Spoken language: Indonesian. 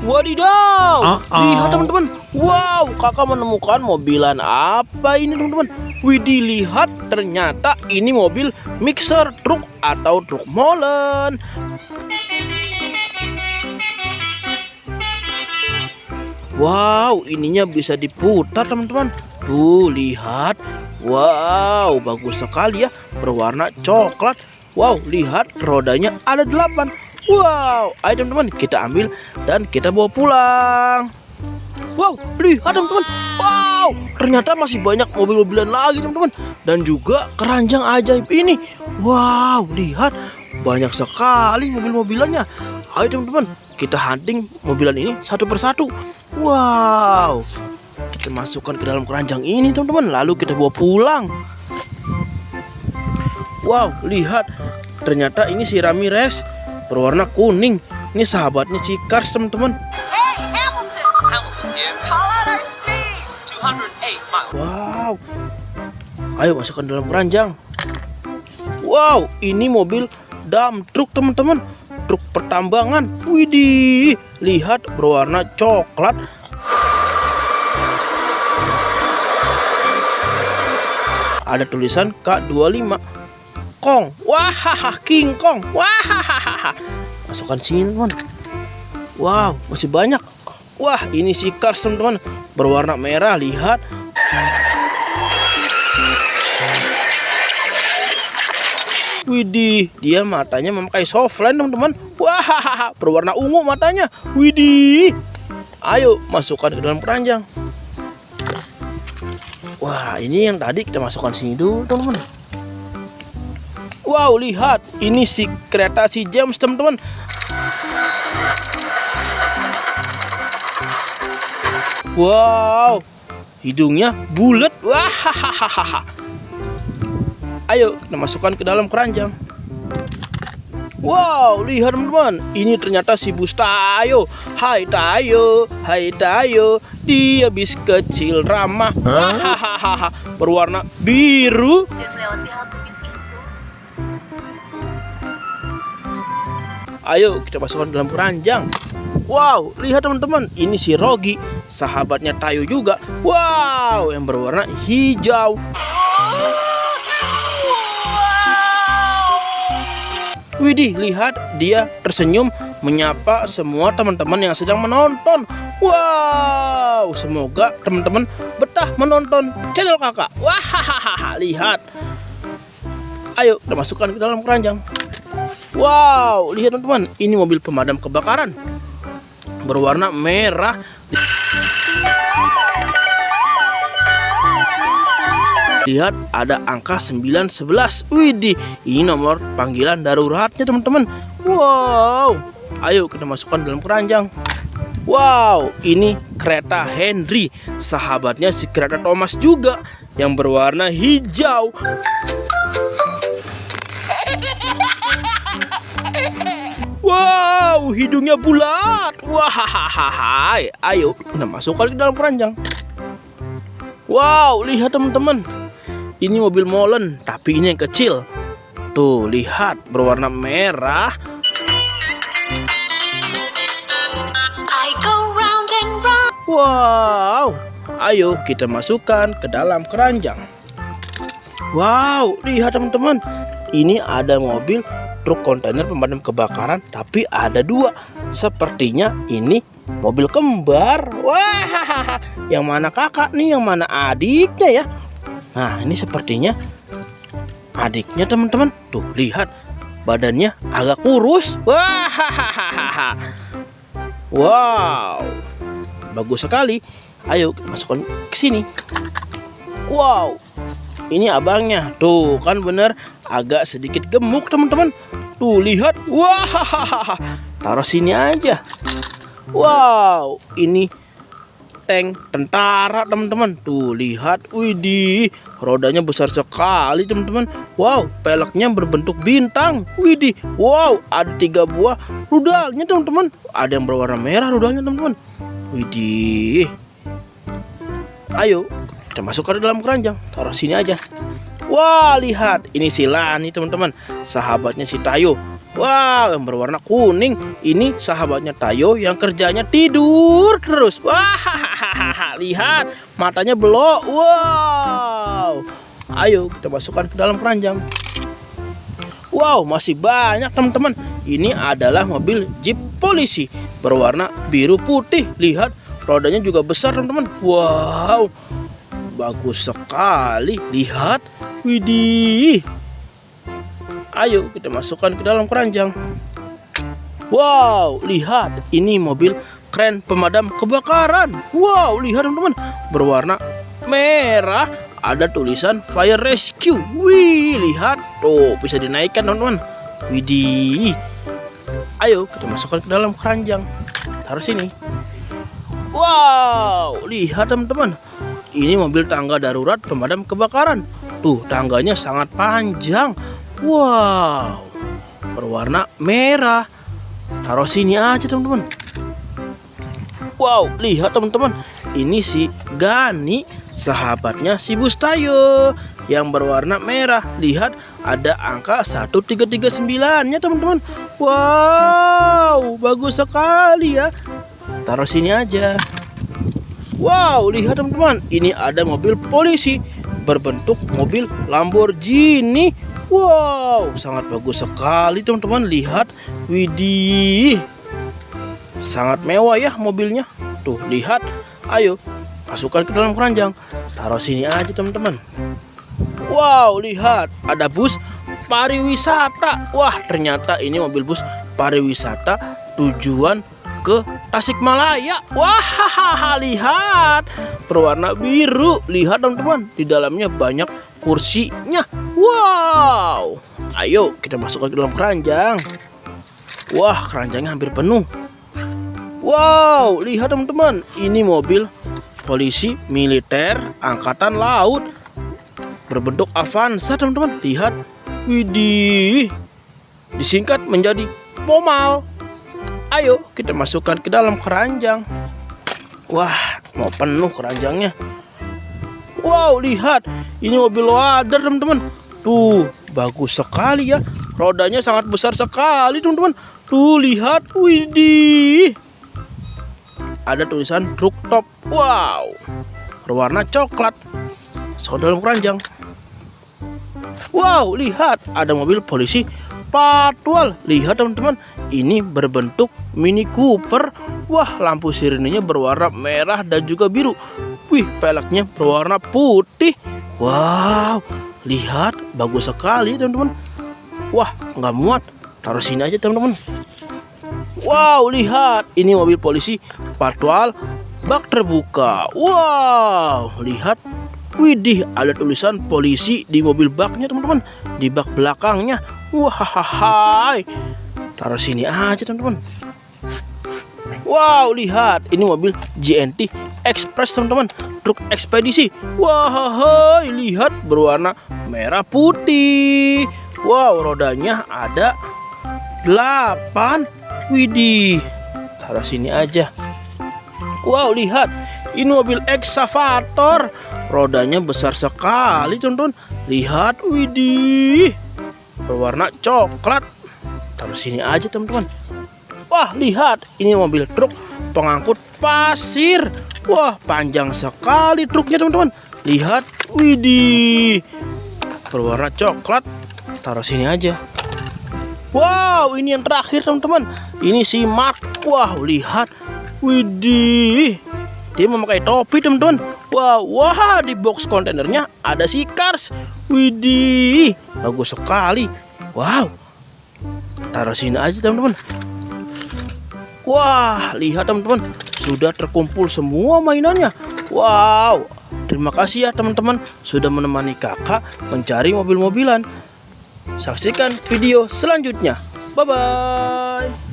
Wadidaw, lihat teman-teman. Wow, kakak menemukan mobilan apa ini teman-teman? Widih, lihat, ternyata ini mobil mixer truk atau truk molen. Wow, ininya bisa diputar teman-teman. Tuh, lihat. Wow, bagus sekali ya, berwarna coklat. Wow, lihat, rodanya ada 8. Wow, ayo teman-teman, kita ambil dan kita bawa pulang. Wow, lihat teman-teman. Wow, ternyata masih banyak mobil-mobilan lagi teman-teman. Dan juga keranjang ajaib ini. Wow, lihat, banyak sekali mobil-mobilannya. Ayo teman-teman, kita hunting mobilan ini satu persatu. Wow, kita masukkan ke dalam keranjang ini teman-teman, lalu kita bawa pulang. Wow, lihat, ternyata ini si Ramirez berwarna kuning. Ini sahabatnya si Cars teman-teman. Hey, Hamilton here. Call out our speed. 208 miles. Wow, ayo masukkan dalam keranjang. Wow, ini mobil dump truck teman-teman, truk pertambangan. Widih, lihat, berwarna coklat. Ada tulisan K25 Kong. Wah, King Kong. Wah, masukkan sini teman. Wow, masih banyak. Wah, ini si Cars teman-teman, berwarna merah. Lihat. Widih, dia matanya memakai softline teman-teman. Wah, berwarna ungu matanya. Widih. Ayo masukkan ke dalam keranjang. Wah, ini yang tadi kita masukkan sini dulu teman-teman. Wow, lihat, ini si kereta si James teman-teman. Wow, hidungnya bulat. Wah, ayo kita masukkan ke dalam keranjang. Wow, lihat teman-teman, ini ternyata si bus Tayo. Hai Tayo, hai Tayo, dia bis kecil ramah. Hahaha, berwarna biru. Ayo kita masukkan dalam keranjang. Wow, lihat teman-teman, ini si Rogi, sahabatnya Tayo juga. Wow, yang berwarna hijau. Widih, lihat, dia tersenyum menyapa semua teman-teman yang sedang menonton. Wow, semoga teman-teman betah menonton channel kakak. Wah, lihat. Ayo kita masukkan ke dalam keranjang. Wow, lihat teman-teman, ini mobil pemadam kebakaran berwarna merah. Lihat, ada angka 911. Widih, ini nomor panggilan daruratnya teman-teman. Wow, ayo kita masukkan dalam keranjang. Wow, ini kereta Henry, sahabatnya si kereta Thomas juga, yang berwarna hijau. Wow, hidungnya bulat. Wah, ayo kita masukkan ke dalam keranjang. Wow, lihat teman-teman, ini mobil molen, tapi ini yang kecil. Tuh, lihat, berwarna merah. Wow, ayo kita masukkan ke dalam keranjang. Wow, lihat teman-teman, ini ada mobil truk kontainer pemadam kebakaran, tapi ada 2. Sepertinya ini mobil kembar. Wah, yang mana kakak nih, yang mana adiknya ya? Nah, ini sepertinya adiknya teman-teman. Tuh, lihat, badannya agak kurus. Wah, wow, bagus sekali. Ayo masukkan ke sini. Wow, ini abangnya. Tuh, kan bener, agak sedikit gemuk teman-teman. Tuh, lihat. Wah, taruh sini aja. Wow, ini tank tentara teman-teman. Tuh, lihat. Widih, rodanya besar sekali teman-teman. Wow, peleknya berbentuk bintang. Widih, wow, ada 3 buah rudalnya teman-teman. Ada yang berwarna merah rudalnya teman-teman. Widih. Ayo kita masukkan ke dalam keranjang. Taruh sini aja. Wah, lihat, ini si Lani teman-teman, sahabatnya si Tayo. Wow, yang berwarna kuning. Ini sahabatnya Tayo yang kerjanya tidur terus. Wah, lihat matanya belok. Wow. Ayo kita masukkan ke dalam keranjang. Wow, masih banyak teman-teman. Ini adalah mobil Jeep polisi berwarna biru putih. Lihat, rodanya juga besar teman-teman. Wow, bagus sekali. Lihat, widih. Ayo kita masukkan ke dalam keranjang. Wow, lihat, ini mobil kren pemadam kebakaran. Wow, lihat teman-teman, berwarna merah. Ada tulisan Fire Rescue. Wih, lihat tuh, bisa dinaikkan teman-teman. Widih. Ayo kita masukkan ke dalam keranjang. Taruh sini. Wow, lihat teman-teman. Ini mobil tangga darurat pemadam kebakaran. Tuh, tangganya sangat panjang. Wow, berwarna merah. Taruh sini aja teman-teman. Wow, lihat teman-teman. Ini si Gani, sahabatnya si Bus Tayo yang berwarna merah. Lihat, ada angka 1339-nya teman-teman. Wow, bagus sekali ya. Taruh sini aja. Wow, lihat teman-teman. Ini ada mobil polisi berbentuk mobil Lamborghini. Wow, sangat bagus sekali teman-teman. Lihat, widih, sangat mewah ya mobilnya. Tuh, lihat. Ayo masukkan ke dalam keranjang. Taruh sini aja teman-teman. Wow, lihat, ada bus pariwisata. Wah, ternyata ini mobil bus pariwisata tujuan ke Tasikmalaya. Wah, lihat, berwarna biru. Lihat teman-teman, di dalamnya banyak kursinya. Wow, ayo kita masukkan ke dalam keranjang. Wah, keranjangnya hampir penuh. Wow, lihat teman-teman, ini mobil polisi militer angkatan laut berbentuk Avanza teman-teman. Lihat, widih, disingkat menjadi Pomal. Ayo kita masukkan ke dalam keranjang. Wah, mau penuh keranjangnya. Wow, lihat, ini mobil wader teman-teman. Tuh, bagus sekali ya. Rodanya sangat besar sekali teman-teman. Tuh, lihat, widih. Ada tulisan truk top. Wow, berwarna coklat. Masuk dalam keranjang. Wow, lihat, ada mobil polisi patwal. Lihat teman-teman, ini berbentuk Mini Cooper. Wah, lampu sirenenya berwarna merah dan juga biru. Wih, peleknya berwarna putih. Wow, lihat, bagus sekali teman-teman. Wah, nggak muat. Taruh sini aja teman-teman. Wow, lihat, ini mobil polisi patwal bak terbuka. Wow, lihat, widih, ada tulisan polisi di mobil baknya teman-teman, di bak belakangnya. Wah, taruh sini aja teman-teman. Wow, lihat, ini mobil JNT Express teman-teman, truk ekspedisi. Wah, lihat, berwarna merah putih. Wow, rodanya ada 8. Widih, taruh sini aja. Wow, lihat, ini mobil eksavator. Rodanya besar sekali teman-teman. Lihat, widih, berwarna coklat. Taruh sini aja teman-teman. Wah, lihat, ini mobil truk pengangkut pasir. Wah, panjang sekali truknya teman-teman. Lihat, widih, berwarna coklat. Taruh sini aja. Wow, ini yang terakhir teman-teman. Ini si Mark. Wow, lihat, widih, dia memakai topi teman-teman. Wah, di box kontainernya ada si Cars. Widih, bagus sekali. Wow, taruh sini aja teman-teman. Wah, lihat teman-teman, sudah terkumpul semua mainannya. Wow, terima kasih ya teman-teman sudah menemani kakak mencari mobil-mobilan. Saksikan video selanjutnya. Bye-bye.